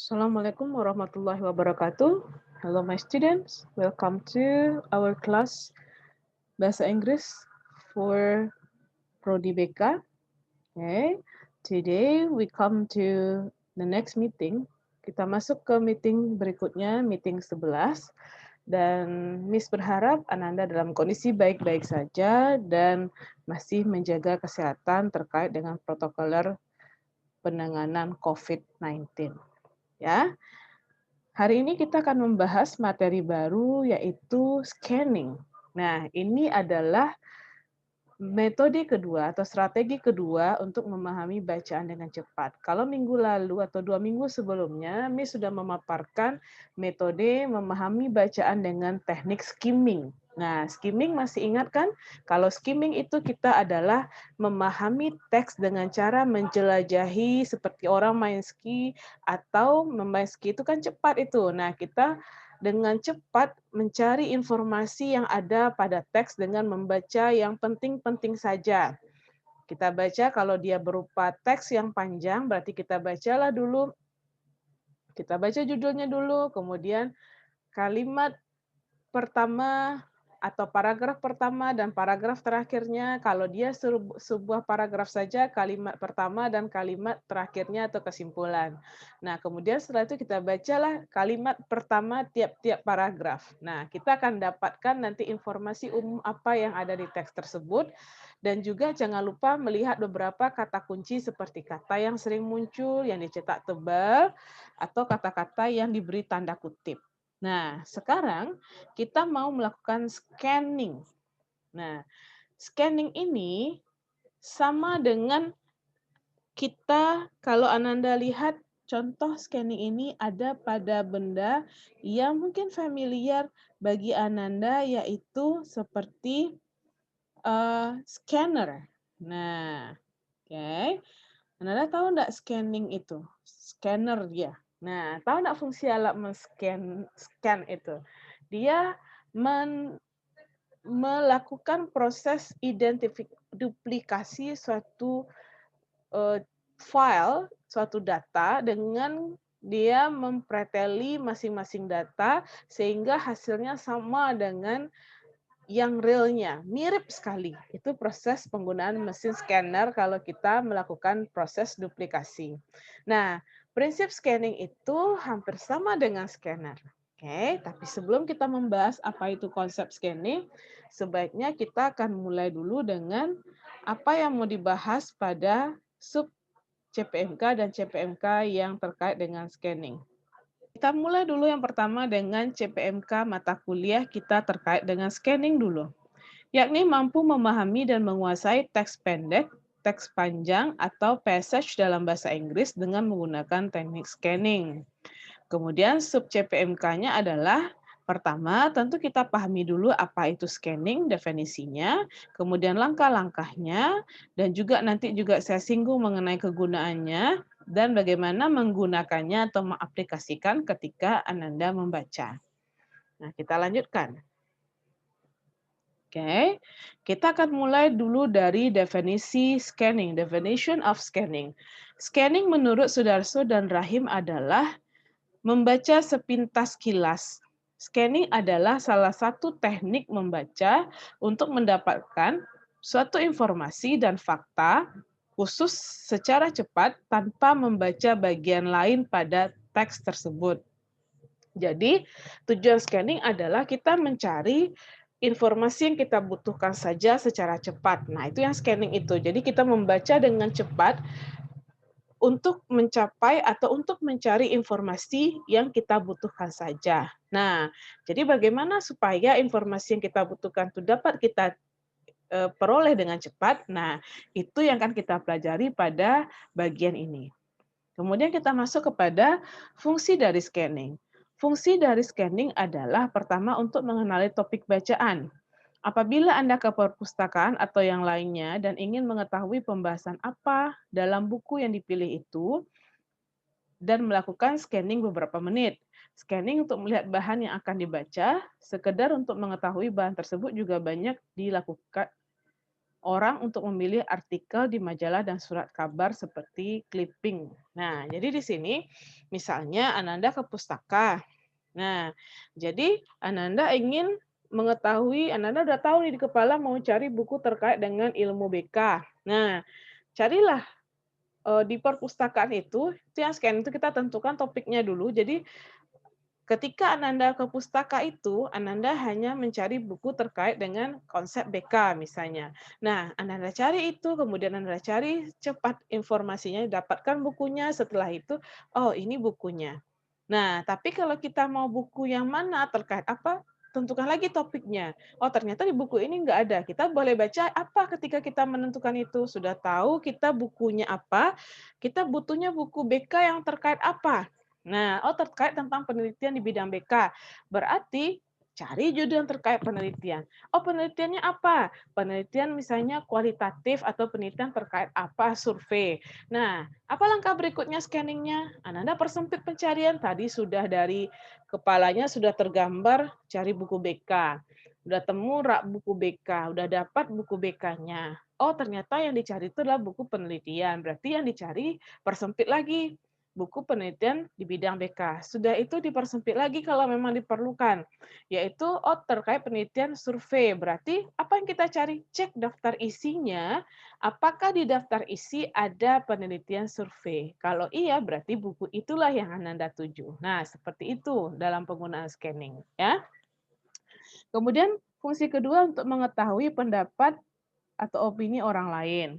Assalamualaikum warahmatullahi wabarakatuh. Hello my students, welcome to our class Bahasa Inggris for Prodi BK. Okay, today we come to the next meeting. Kita masuk ke meeting berikutnya, meeting 11. Dan Miss berharap Ananda dalam kondisi baik-baik saja dan masih menjaga kesehatan terkait dengan protokoler penanganan COVID-19. Ya, hari ini kita akan membahas materi baru yaitu scanning. Nah, ini adalah metode kedua atau strategi kedua untuk memahami bacaan dengan cepat. Kalau minggu lalu atau 2 minggu sebelumnya, Miss sudah memaparkan metode memahami bacaan dengan teknik skimming. Nah, skimming masih ingat kan? Kalau skimming itu kita adalah memahami teks dengan cara menjelajahi seperti orang main ski atau memain ski itu kan cepat itu. Nah, kita dengan cepat mencari informasi yang ada pada teks dengan membaca yang penting-penting saja. Kita baca kalau dia berupa teks yang panjang, berarti kita bacalah dulu, kita baca judulnya dulu, kemudian kalimat pertama atau paragraf pertama dan paragraf terakhirnya, kalau dia sebuah paragraf saja, kalimat pertama dan kalimat terakhirnya atau kesimpulan. Nah, kemudian setelah itu kita bacalah kalimat pertama tiap-tiap paragraf. Nah, kita akan dapatkan nanti informasi umum apa yang ada di teks tersebut, dan juga jangan lupa melihat beberapa kata kunci seperti kata yang sering muncul, yang dicetak tebal, atau kata-kata yang diberi tanda kutip. Nah, sekarang kita mau melakukan scanning. Nah, scanning ini sama dengan kita kalau Ananda lihat contoh scanning ini ada pada benda yang mungkin familiar bagi Ananda yaitu seperti scanner. Nah, oke. Ananda tahu nggak scanning itu? Scanner dia. Nah, tahu nggak fungsi alat scan itu? Dia melakukan proses duplikasi suatu file, suatu data dengan dia mempreteli masing-masing data sehingga hasilnya sama dengan yang realnya, mirip sekali. Itu proses penggunaan mesin scanner kalau kita melakukan proses duplikasi. Nah, prinsip scanning itu hampir sama dengan scanner. Oke, tapi sebelum kita membahas apa itu konsep scanning, sebaiknya kita akan mulai dulu dengan apa yang mau dibahas pada sub CPMK dan CPMK yang terkait dengan scanning. Kita mulai dulu yang pertama dengan CPMK mata kuliah kita terkait dengan scanning dulu, yakni mampu memahami dan menguasai teks pendek, teks panjang, atau passage dalam bahasa Inggris dengan menggunakan teknik scanning. Kemudian sub CPMK-nya adalah pertama, tentu kita pahami dulu apa itu scanning, definisinya, kemudian langkah-langkahnya, dan juga nanti juga saya singgung mengenai kegunaannya, dan bagaimana menggunakannya atau mengaplikasikan ketika Ananda membaca. Nah, kita lanjutkan. Oke, kita akan mulai dulu dari definisi scanning, definition of scanning. Scanning menurut Sudarso dan Rahim adalah membaca sepintas kilas. Scanning adalah salah satu teknik membaca untuk mendapatkan suatu informasi dan fakta khusus secara cepat tanpa membaca bagian lain pada teks tersebut. Jadi, tujuan scanning adalah kita mencari informasi yang kita butuhkan saja secara cepat. Nah, itu yang scanning itu. Jadi, kita membaca dengan cepat untuk mencapai atau untuk mencari informasi yang kita butuhkan saja. Nah, jadi bagaimana supaya informasi yang kita butuhkan itu dapat kita peroleh dengan cepat? Nah, itu yang akan kita pelajari pada bagian ini. Kemudian kita masuk kepada fungsi dari scanning. Fungsi dari scanning adalah pertama untuk mengenali topik bacaan. Apabila Anda ke perpustakaan atau yang lainnya dan ingin mengetahui pembahasan apa dalam buku yang dipilih itu, dan melakukan scanning beberapa menit. Scanning untuk melihat bahan yang akan dibaca, sekedar untuk mengetahui bahan tersebut juga banyak dilakukan orang untuk memilih artikel di majalah dan surat kabar seperti clipping. Nah, jadi di sini misalnya Ananda ke pustaka. Nah, jadi Ananda ingin mengetahui, Ananda udah tahu nih di kepala mau cari buku terkait dengan ilmu BK. Nah, carilah di perpustakaan itu yang scan itu kita tentukan topiknya dulu. Jadi ketika Ananda ke pustaka itu, Ananda hanya mencari buku terkait dengan konsep BK misalnya. Nah, Ananda cari itu, kemudian Ananda cari cepat informasinya, dapatkan bukunya, setelah itu, oh ini bukunya. Nah, tapi kalau kita mau buku yang mana, terkait apa, tentukan lagi topiknya. Oh, ternyata di buku ini nggak ada. Kita boleh baca apa ketika kita menentukan itu. Sudah tahu kita bukunya apa, kita butuhnya buku BK yang terkait apa. Nah, oh terkait tentang penelitian di bidang BK. Berarti cari judul yang terkait penelitian. Oh, penelitiannya apa? Penelitian misalnya kualitatif atau penelitian terkait apa? Survei. Nah, apa langkah berikutnya scanningnya? Ananda persempit pencarian. Tadi sudah dari kepalanya sudah tergambar cari buku BK. Udah temu rak buku BK, udah dapat buku BK-nya. Oh, ternyata yang dicari itu adalah buku penelitian. Berarti yang dicari persempit lagi buku penelitian di bidang BK. Sudah itu dipersempit lagi kalau memang diperlukan, yaitu terkait penelitian survei. Berarti apa yang kita cari? Cek daftar isinya, apakah di daftar isi ada penelitian survei. Kalau iya, berarti buku itulah yang Ananda tuju. Nah, seperti itu dalam penggunaan scanning, ya. Kemudian fungsi kedua untuk mengetahui pendapat atau opini orang lain.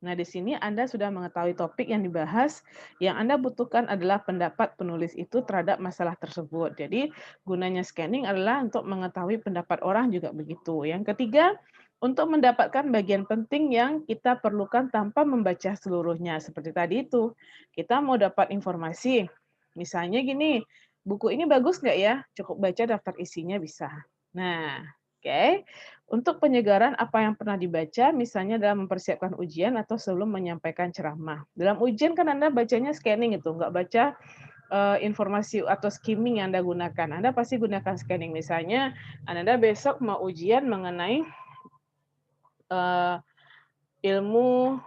Nah, di sini Anda sudah mengetahui topik yang dibahas, yang Anda butuhkan adalah pendapat penulis itu terhadap masalah tersebut. Jadi, gunanya scanning adalah untuk mengetahui pendapat orang juga begitu. Yang ketiga, untuk mendapatkan bagian penting yang kita perlukan tanpa membaca seluruhnya. Seperti tadi itu, kita mau dapat informasi. Misalnya gini, buku ini bagus nggak ya? Cukup baca daftar isinya bisa. Nah, oke. Untuk penyegaran apa yang pernah dibaca, misalnya dalam mempersiapkan ujian atau sebelum menyampaikan ceramah. Dalam ujian kan Anda bacanya scanning itu, nggak baca informasi atau skimming yang Anda gunakan. Anda pasti gunakan scanning. Misalnya, Anda besok mau ujian mengenai ilmu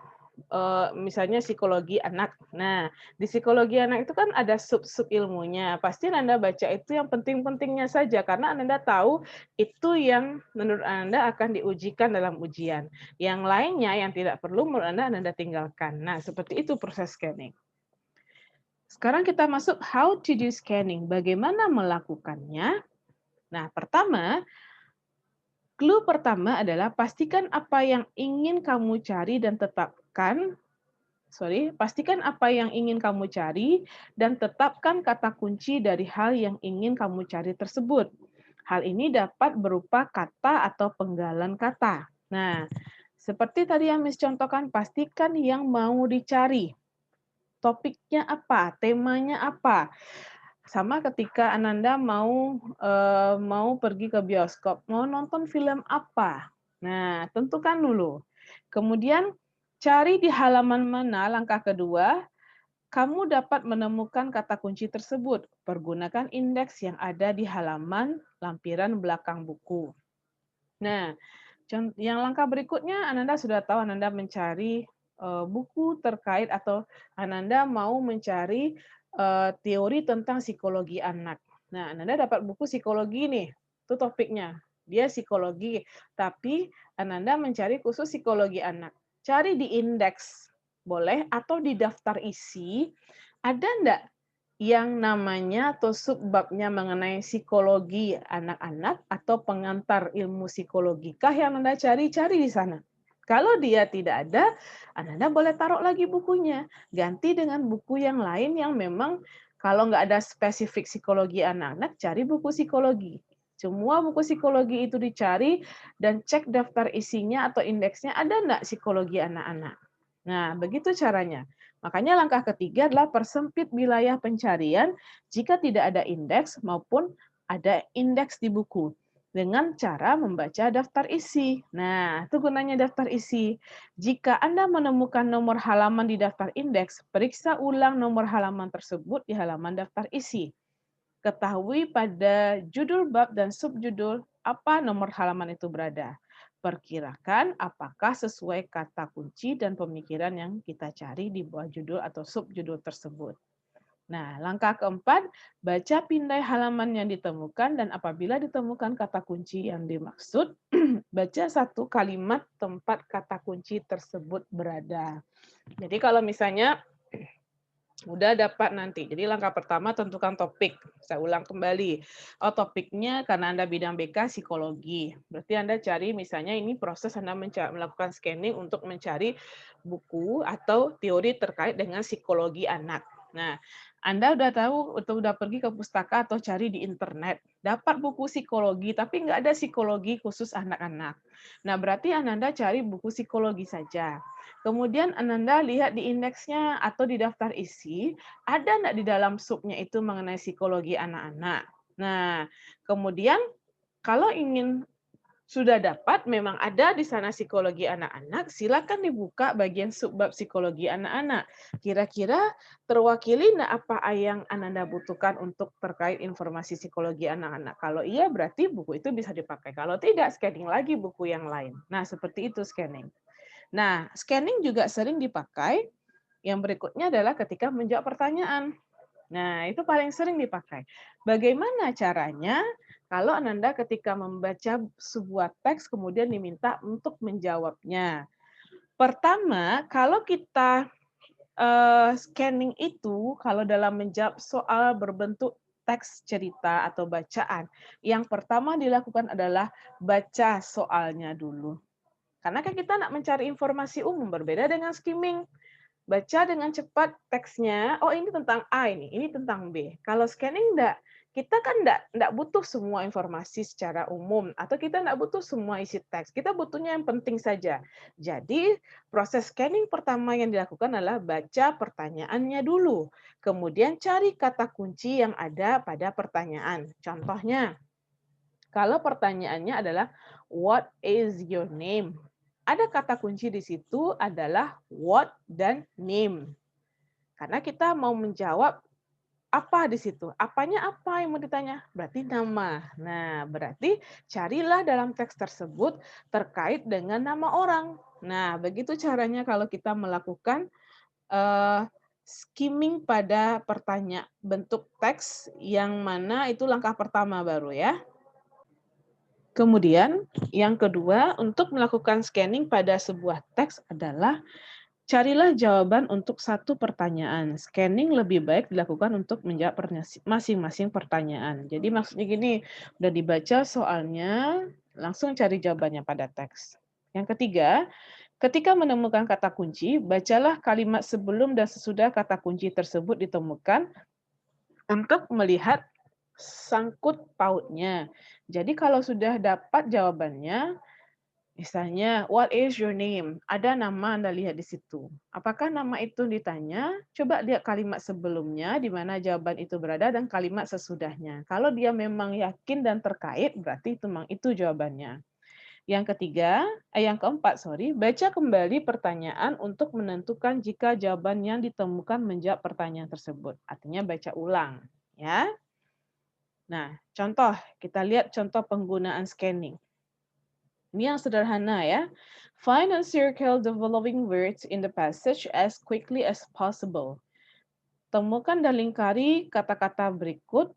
misalnya psikologi anak. Nah, di psikologi anak itu kan ada sub-sub ilmunya. Pasti Anda baca itu yang penting-pentingnya saja karena Anda tahu itu yang menurut Anda akan diujikan dalam ujian. Yang lainnya yang tidak perlu menurut Anda tinggalkan. Nah, seperti itu proses scanning. Sekarang kita masuk how to do scanning. Bagaimana melakukannya? Nah, pertama, clue pertama adalah pastikan apa yang ingin kamu cari dan pastikan apa yang ingin kamu cari dan tetapkan kata kunci dari hal yang ingin kamu cari tersebut. Hal ini dapat berupa kata atau penggalan kata. Nah, seperti tadi yang Miss contohkan, pastikan yang mau dicari. Topiknya apa? Temanya apa? Sama ketika Ananda mau pergi ke bioskop, mau nonton film apa? Nah, tentukan dulu. Kemudian cari di halaman mana, langkah kedua, kamu dapat menemukan kata kunci tersebut. Pergunakan indeks yang ada di halaman lampiran belakang buku. Nah, yang langkah berikutnya, Ananda sudah tahu Ananda mencari buku terkait atau Ananda mau mencari teori tentang psikologi anak. Nah, Ananda dapat buku psikologi nih, itu topiknya. Dia psikologi, tapi Ananda mencari khusus psikologi anak. Cari di indeks, boleh, atau di daftar isi, ada enggak yang namanya atau subbabnya mengenai psikologi anak-anak atau pengantar ilmu psikologi kah yang Anda cari di sana. Kalau dia tidak ada, Anda boleh taruh lagi bukunya. Ganti dengan buku yang lain yang memang kalau nggak ada spesifik psikologi anak-anak, cari buku psikologi. Semua buku psikologi itu dicari dan cek daftar isinya atau indeksnya ada nggak psikologi anak-anak. Nah, begitu caranya. Makanya langkah ketiga adalah persempit wilayah pencarian jika tidak ada indeks maupun ada indeks di buku dengan cara membaca daftar isi. Nah, itu gunanya daftar isi. Jika Anda menemukan nomor halaman di daftar indeks, periksa ulang nomor halaman tersebut di halaman daftar isi. Ketahui pada judul bab dan subjudul apa nomor halaman itu berada. Perkirakan apakah sesuai kata kunci dan pemikiran yang kita cari di bawah judul atau subjudul tersebut. Nah, langkah keempat, baca pindai halaman yang ditemukan dan apabila ditemukan kata kunci yang dimaksud, baca satu kalimat tempat kata kunci tersebut berada. Jadi kalau misalnya udah dapat nanti. Jadi langkah pertama tentukan topik. Saya ulang kembali. Oh, topiknya karena Anda bidang BK psikologi. Berarti Anda cari misalnya ini proses Anda melakukan scanning untuk mencari buku atau teori terkait dengan psikologi anak. Nah, Anda udah tahu atau udah pergi ke pustaka atau cari di internet. Dapat buku psikologi, tapi nggak ada psikologi khusus anak-anak. Nah, berarti Anda cari buku psikologi saja. Kemudian Ananda lihat di indeksnya atau di daftar isi, ada nggak di dalam subnya itu mengenai psikologi anak-anak. Nah, kemudian kalau ingin sudah dapat, memang ada di sana psikologi anak-anak, silakan dibuka bagian subbab psikologi anak-anak. Kira-kira terwakili nggak apa yang Ananda butuhkan untuk terkait informasi psikologi anak-anak? Kalau iya, berarti buku itu bisa dipakai. Kalau tidak, scanning lagi buku yang lain. Nah, seperti itu scanning. Nah, scanning juga sering dipakai. Yang berikutnya adalah ketika menjawab pertanyaan. Nah, itu paling sering dipakai. Bagaimana caranya kalau Ananda ketika membaca sebuah teks kemudian diminta untuk menjawabnya? Pertama, kalau kita scanning itu, kalau dalam menjawab soal berbentuk teks cerita atau bacaan, yang pertama dilakukan adalah baca soalnya dulu. Karena kan kita nak mencari informasi umum, berbeda dengan skimming. Baca dengan cepat teksnya, oh ini tentang A ini tentang B. Kalau scanning enggak, kita kan enggak butuh semua informasi secara umum, atau kita enggak butuh semua isi teks. Kita butuhnya yang penting saja. Jadi, proses scanning pertama yang dilakukan adalah baca pertanyaannya dulu. Kemudian cari kata kunci yang ada pada pertanyaan. Contohnya, kalau pertanyaannya adalah, what is your name? Ada kata kunci di situ adalah what dan name. Karena kita mau menjawab apa di situ. Apanya apa yang mau ditanya? Berarti nama. Nah, berarti carilah dalam teks tersebut terkait dengan nama orang. Nah, begitu caranya kalau kita melakukan skimming pada pertanyaan bentuk teks yang mana itu langkah pertama baru ya. Kemudian, yang kedua, untuk melakukan scanning pada sebuah teks adalah carilah jawaban untuk satu pertanyaan. Scanning lebih baik dilakukan untuk menjawab masing-masing pertanyaan. Jadi maksudnya gini, udah dibaca soalnya, langsung cari jawabannya pada teks. Yang ketiga, ketika menemukan kata kunci, bacalah kalimat sebelum dan sesudah kata kunci tersebut ditemukan untuk melihat sangkut pautnya. Jadi kalau sudah dapat jawabannya, misalnya, what is your name? Ada nama Anda lihat di situ. Apakah nama itu ditanya? Coba lihat kalimat sebelumnya, di mana jawaban itu berada, dan kalimat sesudahnya. Kalau dia memang yakin dan terkait, berarti itu jawabannya. Yang keempat, baca kembali pertanyaan untuk menentukan jika jawaban yang ditemukan menjawab pertanyaan tersebut. Artinya baca ulang. Ya. Nah, contoh, kita lihat contoh penggunaan scanning. Ini yang sederhana ya. Find and circle the following words in the passage as quickly as possible. Temukan dan lingkari kata-kata berikut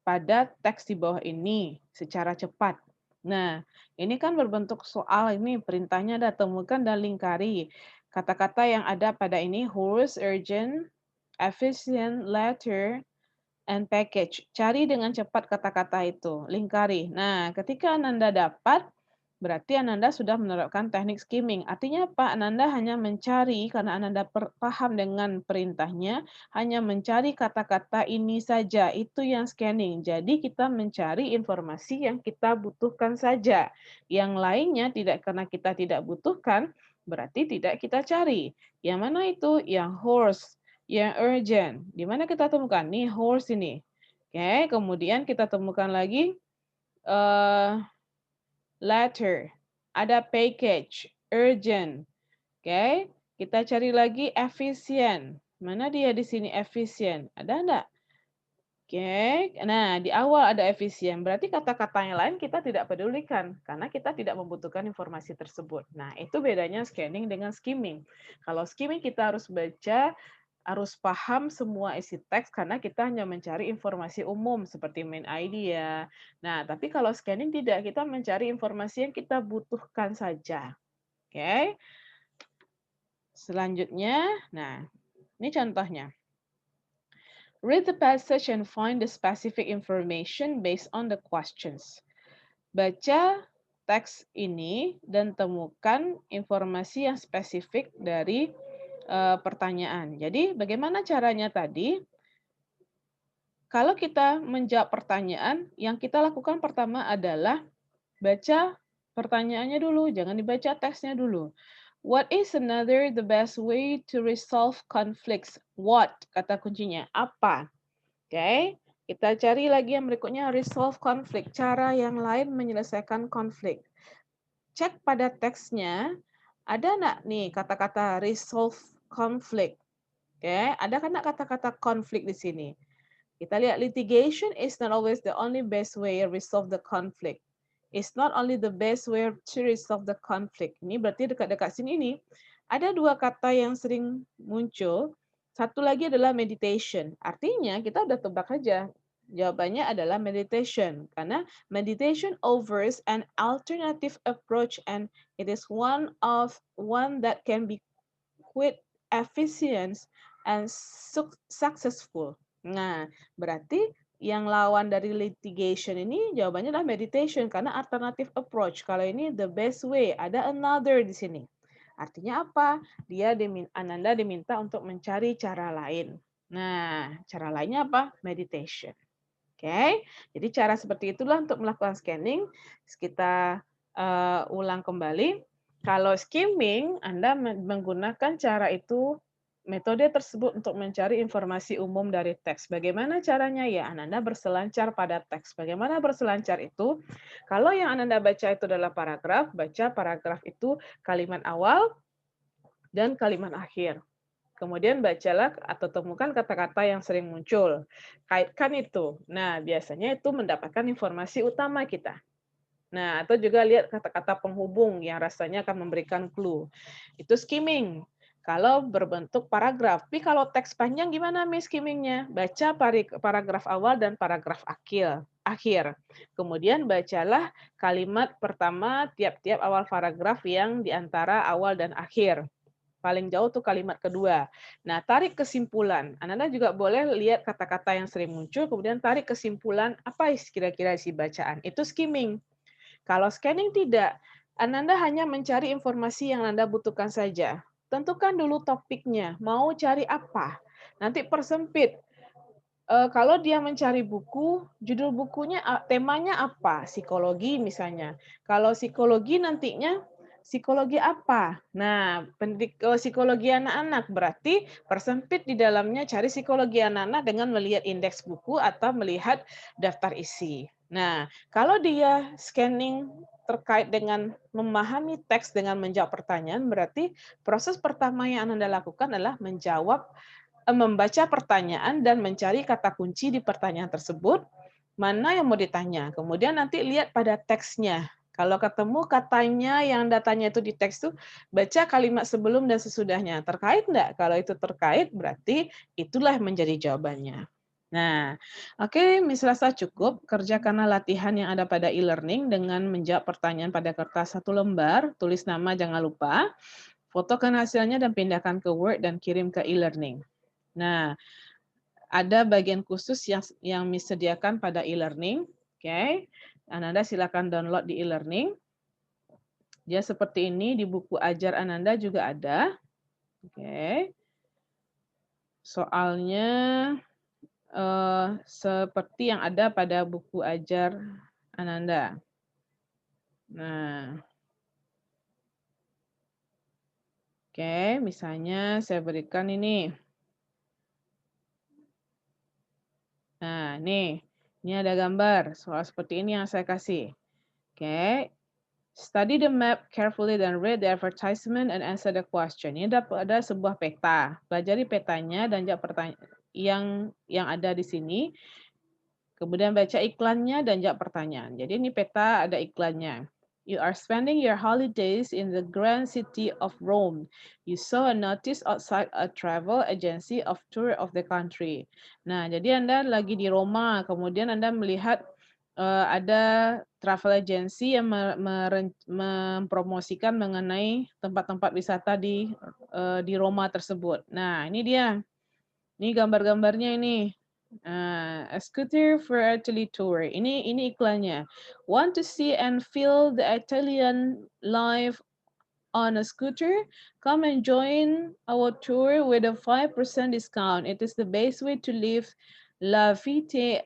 pada teks di bawah ini secara cepat. Nah, ini kan berbentuk soal ini, perintahnya ada temukan dan lingkari. Kata-kata yang ada pada ini, horse, urgent, efficient, letter, and package. Cari dengan cepat kata-kata itu, lingkari. Nah, ketika Ananda dapat, berarti Ananda sudah menerapkan teknik skimming. Artinya apa? Ananda hanya mencari, karena Ananda paham dengan perintahnya, hanya mencari kata-kata ini saja. Itu yang scanning. Jadi kita mencari informasi yang kita butuhkan saja. Yang lainnya tidak, karena kita tidak butuhkan, berarti tidak kita cari. Yang mana itu? Yang horse, yang urgent. Di mana kita temukan? Nih horse ini. Oke, kemudian kita temukan lagi letter. Ada package, urgent. Oke, kita cari lagi efficient. Mana dia di sini efficient? Ada enggak? Oke, nah di awal ada efisien, berarti kata-kata yang lain kita tidak pedulikan karena kita tidak membutuhkan informasi tersebut. Nah, itu bedanya scanning dengan skimming. Kalau skimming kita harus baca, harus paham semua isi teks karena kita hanya mencari informasi umum seperti main idea. Nah, tapi kalau scanning tidak, kita mencari informasi yang kita butuhkan saja. Oke. Selanjutnya, nah ini contohnya. Read the passage and find the specific information based on the questions. Baca teks ini dan temukan informasi yang spesifik dari pertanyaan. Jadi, bagaimana caranya tadi? Kalau kita menjawab pertanyaan, yang kita lakukan pertama adalah baca pertanyaannya dulu, jangan dibaca teksnya dulu. What is another the best way to resolve conflicts? What? Kata kuncinya. Apa? Oke, kita cari lagi yang berikutnya resolve conflict, cara yang lain menyelesaikan konflik. Cek pada teksnya, ada nggak nih kata-kata resolve conflict? Oke, ada kan nggak kata-kata konflik di sini? Kita lihat litigation is not always the only best way to resolve the conflict. It's not only the best way to resolve the conflict. Ini berarti dekat-dekat sini nih ada dua kata yang sering muncul. Satu lagi adalah meditation. Artinya kita udah tebak aja. Jawabannya adalah meditation karena meditation offers an alternative approach and it is one that can be quite efficient and successful. Nah, berarti yang lawan dari litigation ini jawabannya adalah meditation karena alternative approach. Kalau ini the best way, ada another di sini. Artinya apa? Ananda diminta untuk mencari cara lain. Nah, cara lainnya apa? Meditation. Oke, jadi cara seperti itulah untuk melakukan scanning. Kita ulang kembali. Kalau skimming, Anda menggunakan cara itu, metode tersebut untuk mencari informasi umum dari teks. Bagaimana caranya? Ya, Anda berselancar pada teks. Bagaimana berselancar itu? Kalau yang Anda baca itu adalah paragraf, baca paragraf itu kalimat awal dan kalimat akhir. Kemudian bacalah atau temukan kata-kata yang sering muncul. Kaitkan itu. Nah, biasanya itu mendapatkan informasi utama kita. Nah, atau juga lihat kata-kata penghubung yang rasanya akan memberikan clue. Itu skimming. Kalau berbentuk paragraf. Tapi kalau teks panjang gimana Miss skimmingnya? Baca paragraf awal dan paragraf akhir. Kemudian bacalah kalimat pertama tiap-tiap awal paragraf yang di antara awal dan akhir. Paling jauh tuh kalimat kedua. Nah, tarik kesimpulan. Anda juga boleh lihat kata-kata yang sering muncul, kemudian tarik kesimpulan apa kira-kira isi bacaan. Itu skimming. Kalau scanning tidak, Anda hanya mencari informasi yang Anda butuhkan saja. Tentukan dulu topiknya, mau cari apa. Nanti persempit. Kalau dia mencari buku, judul bukunya, temanya apa? Psikologi misalnya. Kalau psikologi nantinya psikologi apa? Nah, psikologi anak-anak berarti persempit di dalamnya cari psikologi anak-anak dengan melihat indeks buku atau melihat daftar isi. Nah, kalau dia scanning terkait dengan memahami teks dengan menjawab pertanyaan, berarti proses pertama yang Anda lakukan adalah membaca pertanyaan dan mencari kata kunci di pertanyaan tersebut, mana yang mau ditanya. Kemudian nanti lihat pada teksnya. Kalau ketemu katanya yang datanya itu di teks tuh, baca kalimat sebelum dan sesudahnya. Terkait enggak? Kalau itu terkait, berarti itulah menjadi jawabannya. Nah, oke, Miss rasa cukup. Kerjakanlah latihan yang ada pada e-learning dengan menjawab pertanyaan pada kertas 1 lembar, tulis nama jangan lupa, fotokan hasilnya dan pindahkan ke Word dan kirim ke e-learning. Nah, ada bagian khusus yang Miss sediakan pada e-learning. Oke. Ananda silakan download di e-learning. Dia seperti ini, di buku ajar Ananda juga ada. Oke. Soalnya seperti yang ada pada buku ajar Ananda. Nah, oke, misalnya saya berikan ini. Nah, nih, ini ada gambar. Soal seperti ini yang saya kasih. Oke, study the map carefully then read the advertisement and answer the question. Ini ada sebuah peta. Pelajari petanya dan jawab pertanyaan yang ada di sini. Kemudian baca iklannya dan jawab pertanyaan. Jadi ini peta ada iklannya. You are spending your holidays in the grand city of Rome. You saw a notice outside a travel agency of tour of the country. Nah, jadi Anda lagi di Roma, kemudian Anda melihat ada travel agency yang mempromosikan mengenai tempat-tempat wisata di Roma tersebut. Nah, ini dia. Ini gambar-gambarnya ini. A scooter for Italy tour. Ini iklannya. Want to see and feel the Italian life on a scooter? Come and join our tour with a 5% discount. It is the best way to live La Vita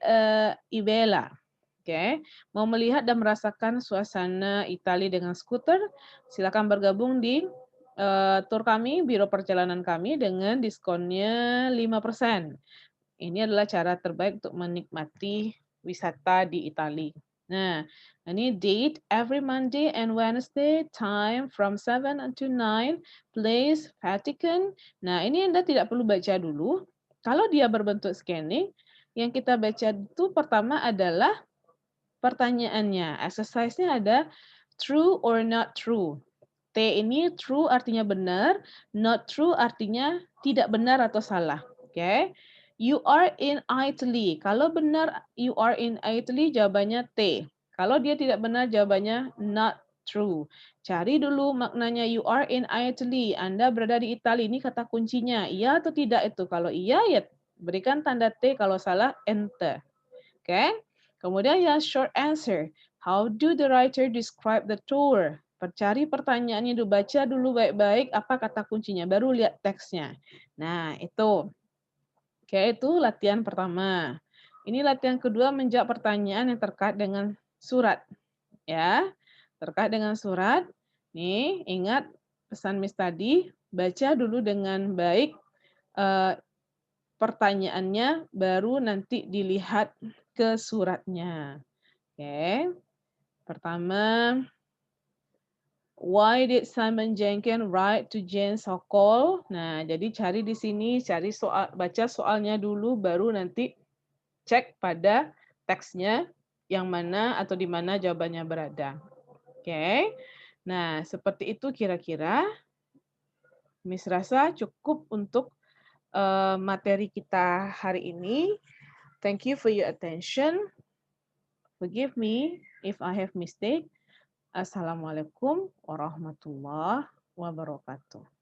Ibella. Oke, mau melihat dan merasakan suasana Italia dengan skuter? Silakan bergabung di tour kami, biro perjalanan kami dengan diskonnya 5%. Ini adalah cara terbaik untuk menikmati wisata di Italia. Nah, ini date every Monday and Wednesday, time from 7 to 9, place Vatican. Nah, ini Anda tidak perlu baca dulu. Kalau dia berbentuk scanning, yang kita baca itu pertama adalah pertanyaannya. Exercise-nya ada true or not true. T ini true artinya benar, not true artinya tidak benar atau salah. Oke. You are in Italy. Kalau benar you are in Italy jawabannya T. Kalau dia tidak benar jawabannya not true. Cari dulu maknanya you are in Italy. Anda berada di Italia. Ini kata kuncinya. Iya atau tidak itu? Kalau iya ya berikan tanda T, kalau salah enter. Oke. Kemudian yang short answer. How do the writer describe the tour? Cari pertanyaannya dulu, baca dulu baik-baik apa kata kuncinya, baru lihat teksnya. Nah, itu. Oke, itu latihan pertama. Ini latihan kedua, menjawab pertanyaan yang terkait dengan surat. Ya, terkait dengan surat. Nih, ingat pesan Miss tadi, baca dulu dengan baik pertanyaannya, baru nanti dilihat ke suratnya. Oke. Pertama, why did Simon Jenkins write to Jane Sokol? Nah, jadi cari di sini, cari soal, baca soalnya dulu, baru nanti cek pada teksnya yang mana atau di mana jawabannya berada. Oke. Nah, seperti itu kira-kira. Miss rasa cukup untuk materi kita hari ini. Thank you for your attention. Forgive me if I have mistake. Assalamualaikum warahmatullahi wabarakatuh.